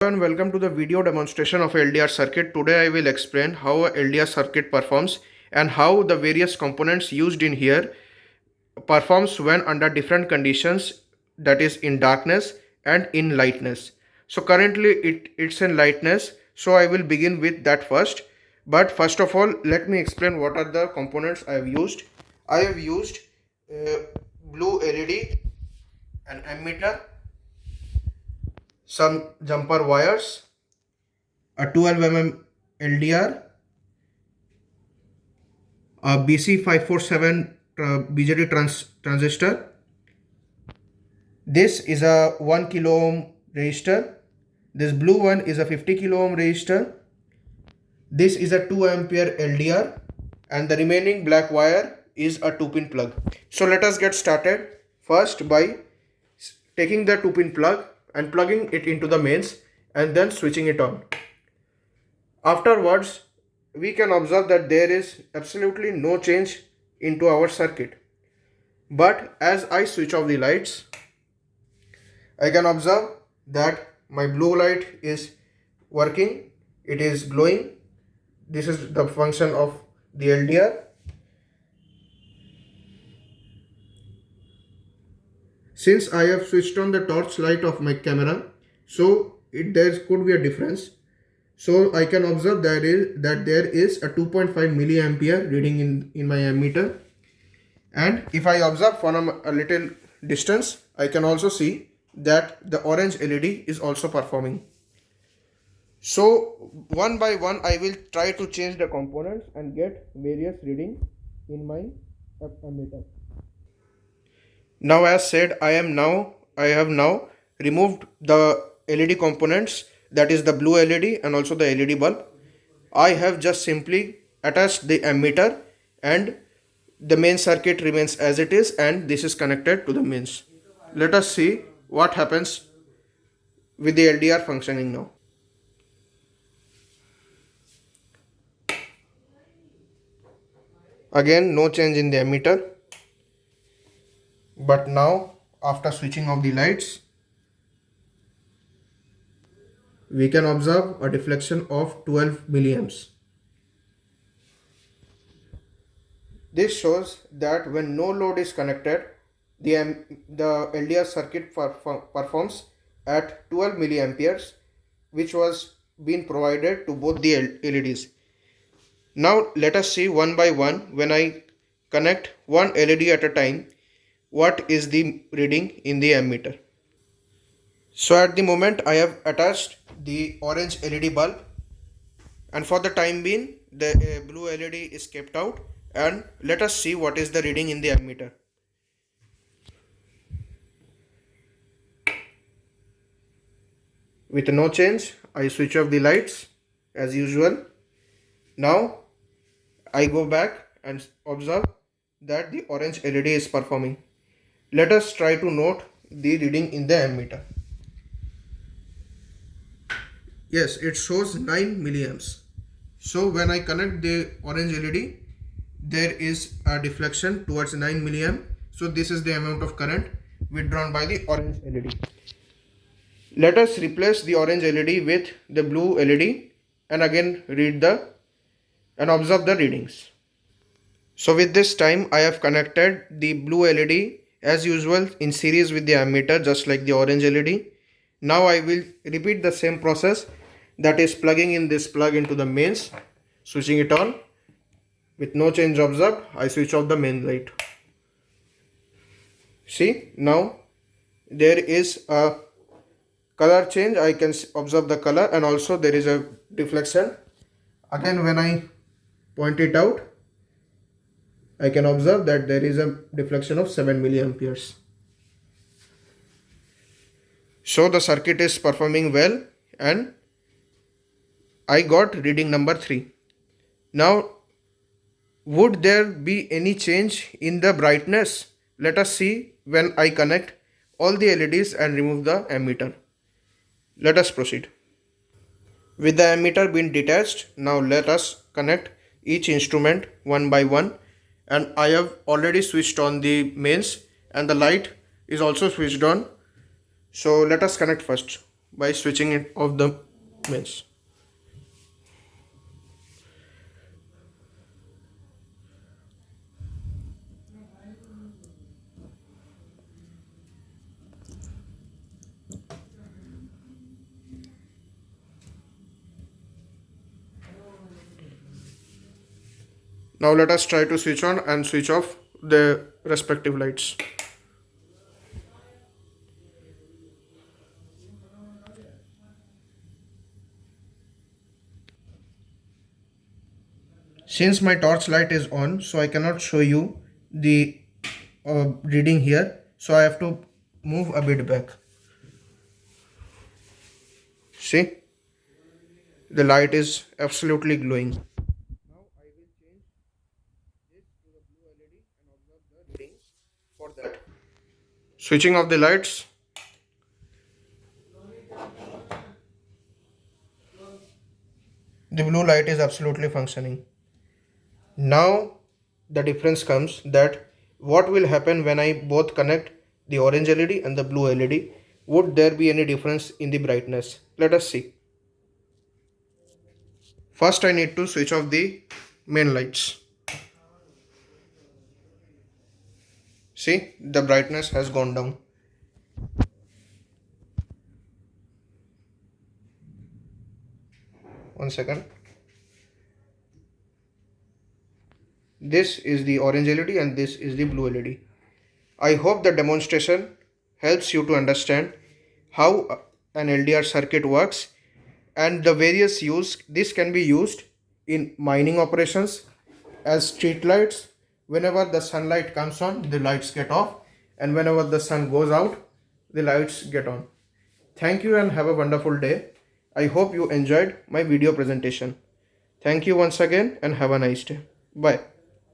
And welcome to the video demonstration of LDR circuit. Today I will explain how a LDR circuit performs and how the various components used in here performs when under different conditions, that is in darkness and in lightness. So currently it's in lightness, so I will begin with that first. But first of all, let me explain what are the components I have used. I have used blue LED, an ammeter, some jumper wires, a 12 mm LDR, a BC547 BJT transistor. This is a 1 kilo ohm resistor. This blue one is a 50 kilo ohm resistor. This is a 2 ampere LDR, and the remaining black wire is a 2-pin plug. So let us get started first by taking the 2-pin plug and plugging it into the mains and then switching it on. Afterwards, we can observe that there is absolutely no change into our circuit. But as I switch off the lights, I can observe that my blue light is working, it is glowing. This is the function of the LDR. Since I have switched on the torch light of my camera, so there could be a difference. So I can observe that there is a 2.5 milliampere reading in my ammeter. And if I observe from a little distance, I can also see that the orange LED is also performing. So one by one I will try to change the components and get various reading in my ammeter. Now as said, I have now removed the LED components, that is the blue LED and also the LED bulb. I have just simply attached the ammeter and the main circuit remains as it is, and this is connected to the mains. Let us see what happens with the LDR functioning now. Again, no change in the ammeter. But now, after switching off the lights, we can observe a deflection of 12 milliamps. This shows that when no load is connected, the LDR circuit performs at 12 milliamperes, which was being provided to both the LEDs. Now let us see one by one, when I connect one LED at a time, what is the reading in the ammeter. So at the moment I have attached the orange LED bulb, and for the time being the blue LED is kept out, and let us see what is the reading in the ammeter. With no change, I switch off the lights as usual. Now I go back and observe that the orange LED is performing. Let us try to note the reading in the ammeter. Yes, it shows 9 milliamps. So when I connect the orange LED, there is a deflection towards 9 milliamp. So this is the amount of current withdrawn by the orange LED. Let us replace the orange LED with the blue LED and again observe the readings. So with this time I have connected the blue LED as usual in series with the ammeter, just like the orange LED. Now I will repeat the same process, that is plugging in this plug into the mains, switching it on. With no change observed, I switch off the main light. See, now there is a color change. I can observe the color, and also there is a deflection. Again, when I point it out, I can observe that there is a deflection of 7 milliamperes. So the circuit is performing well, and I got reading number 3. Now, would there be any change in the brightness? Let us see when I connect all the LEDs and remove the ammeter. Let us proceed. With the ammeter being detached, now let us connect each instrument one by one, and I have already switched on the mains and the light is also switched on. So let us connect first. by switching it off the mains. Now let us try to switch on and switch off the respective lights. Since my torch light is on, so I cannot show you the reading here, so I have to move a bit back. See, the light is absolutely glowing. Now I will change this to the blue LED and observe the readings for that. Switching off the lights. The blue light is absolutely functioning. Now the difference comes that what will happen when I both connect the orange LED and the blue LED? Would there be any difference in the brightness? Let us see. First I need to switch off the main lights. See, the brightness has gone down. One second. This is the orange LED and this is the blue LED. I hope the demonstration helps you to understand how an LDR circuit works and the various use. This can be used in mining operations as street lights. Whenever the sunlight comes on, the lights get off, and whenever the sun goes out, the lights get on. Thank you and have a wonderful day. I hope you enjoyed my video presentation. Thank you once again and have a nice day. Bye.